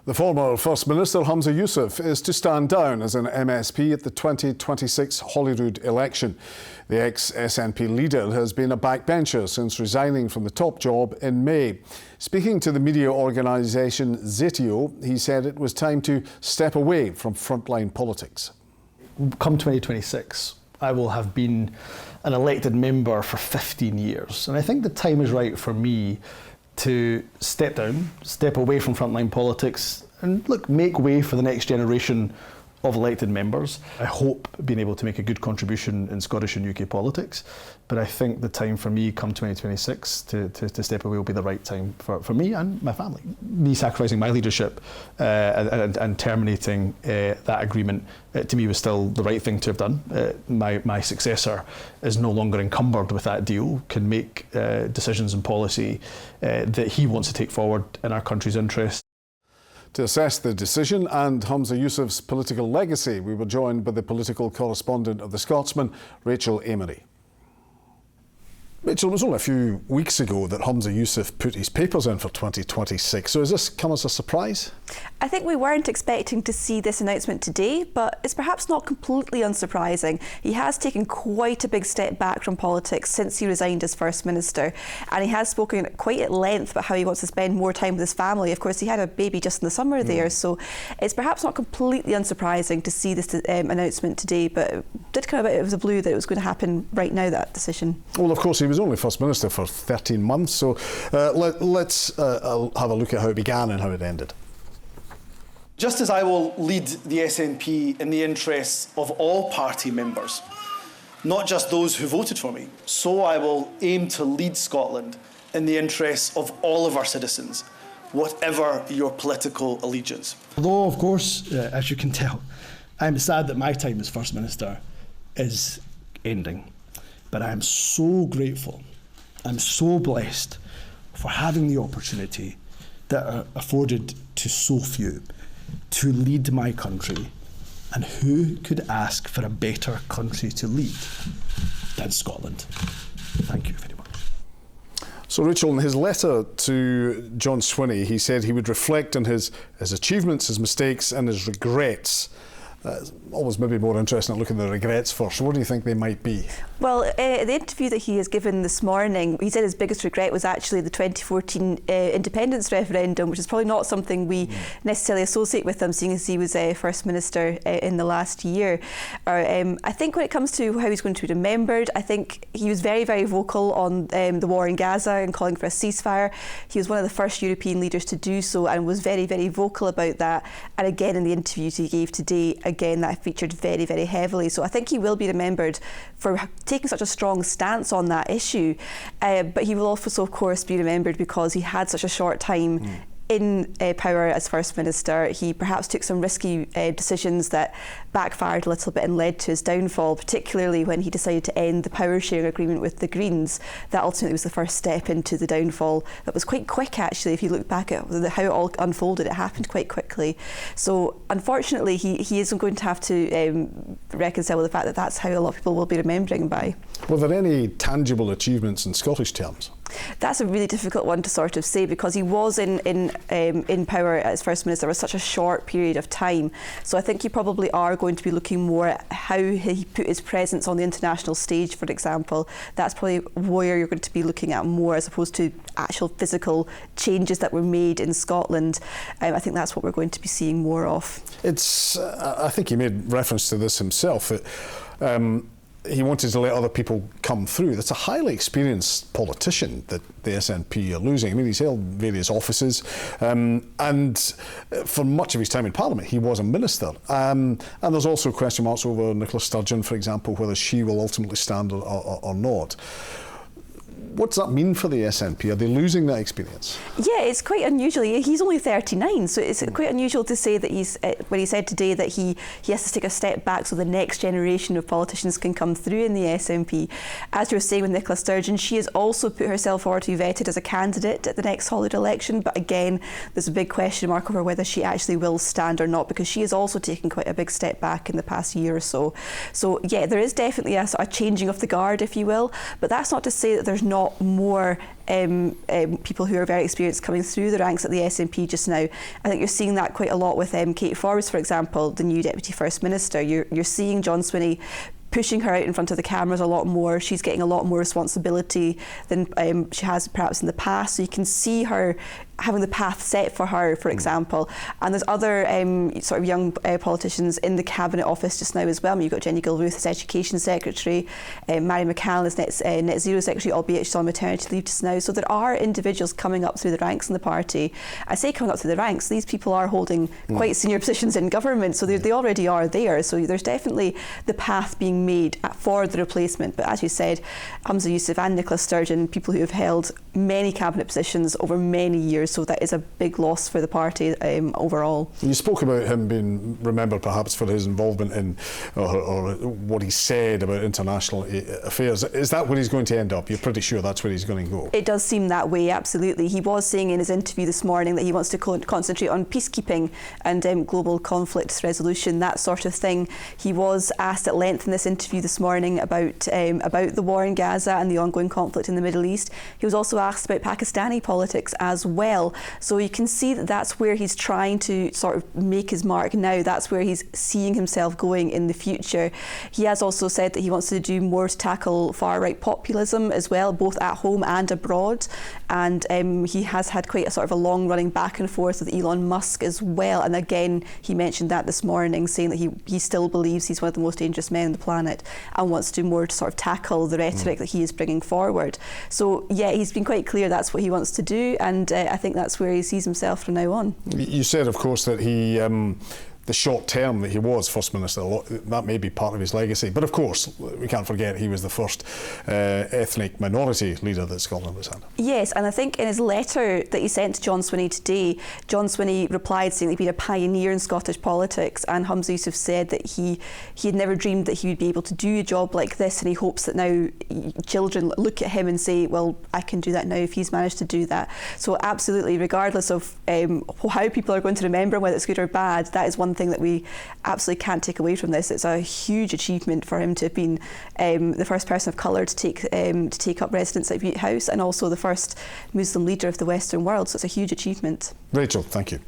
The former First Minister Humza Yousaf is to stand down as an MSP at the 2026 Holyrood election. The ex-SNP leader has been a backbencher since resigning from the top job in May. Speaking to the media organisation Zeteo, he said it was time to step away from frontline politics. Come 2026, I will have been an elected member for 15 years. And I think the time is right for me to step down, step away from frontline politics and make way for the next generation of elected members. I hope being able to make a good contribution in Scottish and UK politics, but I think the time for me come 2026 to step away will be the right time for me and my family. Me sacrificing my leadership and terminating that agreement to me was still the right thing to have done. My successor is no longer encumbered with that deal, can make decisions and policy that he wants to take forward in our country's interest. To assess the decision and Humza Yousaf's political legacy, we were joined by the political correspondent of the Scotsman, Rachel Amery. Rachel, it was only a few weeks ago that Humza Yousaf put his papers in for 2026, so has this come as a surprise? I think we weren't expecting to see this announcement today, but it's perhaps not completely unsurprising. He has taken quite a big step back from politics since he resigned as First Minister, and he has spoken quite at length about how he wants to spend more time with his family. Of course, he had a baby just in the summer there, so it's perhaps not completely unsurprising to see this announcement today, but it did come out of the blue that it was going to happen right now, that decision. Well, of course, he was only First Minister for 13 months, so let's have a look at how it began and how it ended. Just as I will lead the SNP in the interests of all party members, not just those who voted for me, so I will aim to lead Scotland in the interests of all of our citizens, whatever your political allegiance. Although, of course, as you can tell, I'm sad that my time as First Minister is ending. But I am so grateful, I'm so blessed for having the opportunity that are afforded to so few to lead my country. And who could ask for a better country to lead than Scotland? Thank you very much. So Rachel, in his letter to John Swinney, he said he would reflect on his achievements, his mistakes and his regrets. Always maybe more interesting at looking at the regrets first. What do you think they might be? Well, the interview that he has given this morning, he said his biggest regret was actually the 2014 independence referendum, which is probably not something we necessarily associate with him, seeing as he was First Minister in the last year. I think when it comes to how he's going to be remembered, I think he was very, very vocal on the war in Gaza and calling for a ceasefire. He was one of the first European leaders to do so and was very, very vocal about that. And again, in the interviews he gave today, again, that featured very, very heavily. So I think he will be remembered for taking such a strong stance on that issue. But he will also, of course, be remembered because he had such a short time in power as First Minister. He perhaps took some risky decisions that backfired a little bit and led to his downfall, particularly when he decided to end the power sharing agreement with the Greens. That ultimately was the first step into the downfall. That was quite quick, actually. If you look back at how it all unfolded, it happened quite quickly. So unfortunately, he isn't going to have to reconcile with the fact that that's how a lot of people will be remembering him by. Were there any tangible achievements in Scottish terms? That's a really difficult one to sort of say because he was in power as First Minister for such a short period of time. So I think you probably are going to be looking more at how he put his presence on the international stage, for example. That's probably where you're going to be looking at more as opposed to actual physical changes that were made in Scotland. I think that's what we're going to be seeing more of. I think he made reference to this himself. He wanted to let other people come through. That's a highly experienced politician that the SNP are losing. I mean, he's held various offices, and for much of his time in Parliament, he was a minister. And there's also question marks over Nicola Sturgeon, for example, whether she will ultimately stand or not. What does that mean for the SNP? Are they losing that experience? Yeah, it's quite unusual. He's only 39, so it's quite unusual to say that when he said today that he has to take a step back so the next generation of politicians can come through in the SNP. As you were saying with Nicola Sturgeon, she has also put herself forward to be vetted as a candidate at the next Holyrood election, but again, there's a big question mark over whether she actually will stand or not, because she has also taken quite a big step back in the past year or so. So yeah, there is definitely a sort of changing of the guard, if you will, but that's not to say that there's not lot more people who are very experienced coming through the ranks at the SNP just now. I think you're seeing that quite a lot with Kate Forbes, for example, the new Deputy First Minister. You're seeing John Swinney pushing her out in front of the cameras a lot more. She's getting a lot more responsibility than she has perhaps in the past. So you can see her having the path set for her, for example. And there's other sort of young politicians in the Cabinet Office just now as well. I mean, you've got Jenny Gilruth as Education Secretary, Mary McCann as Net Zero Secretary, albeit she's on maternity leave just now. So there are individuals coming up through the ranks in the party. I say coming up through the ranks, these people are holding quite senior positions in government, so they already are there. So there's definitely the path being made for the replacement. But as you said, Humza Yousaf and Nicola Sturgeon, people who have held many cabinet positions over many years, so that is a big loss for the party overall. You spoke about him being remembered perhaps for his involvement in or what he said about international affairs. Is that where he's going to end up? You're pretty sure that's where he's going to go? It does seem that way, absolutely. He was saying in his interview this morning that he wants to concentrate on peacekeeping and global conflict resolution, that sort of thing. He was asked at length in this interview this morning about the war in Gaza and the ongoing conflict in the Middle East. He was also asked about Pakistani politics as well. So you can see that that's where he's trying to sort of make his mark now. That's where he's seeing himself going in the future. He has also said that he wants to do more to tackle far-right populism as well, both at home and abroad. And he has had quite a sort of a long-running back and forth with Elon Musk as well. And again, he mentioned that this morning, saying that he still believes he's one of the most dangerous men on the planet and wants to do more to sort of tackle the rhetoric that he is bringing forward. So yeah, he's been quite clear that's what he wants to do, and I think that's where he sees himself from now on. You said, of course, that he the short term that he was First Minister, that may be part of his legacy. But of course, we can't forget he was the first ethnic minority leader that Scotland has had. Yes, and I think in his letter that he sent to John Swinney today, John Swinney replied saying he'd been a pioneer in Scottish politics, and Humza Yousaf said that he had never dreamed that he would be able to do a job like this, and he hopes that now children look at him and say, well, I can do that now if he's managed to do that. So absolutely, regardless of how people are going to remember him, whether it's good or bad, that is one thing that we absolutely can't take away from this. It's a huge achievement for him to have been the first person of colour to take up residence at Bute House, and also the first Muslim leader of the Western world. So it's a huge achievement. Rachel, thank you.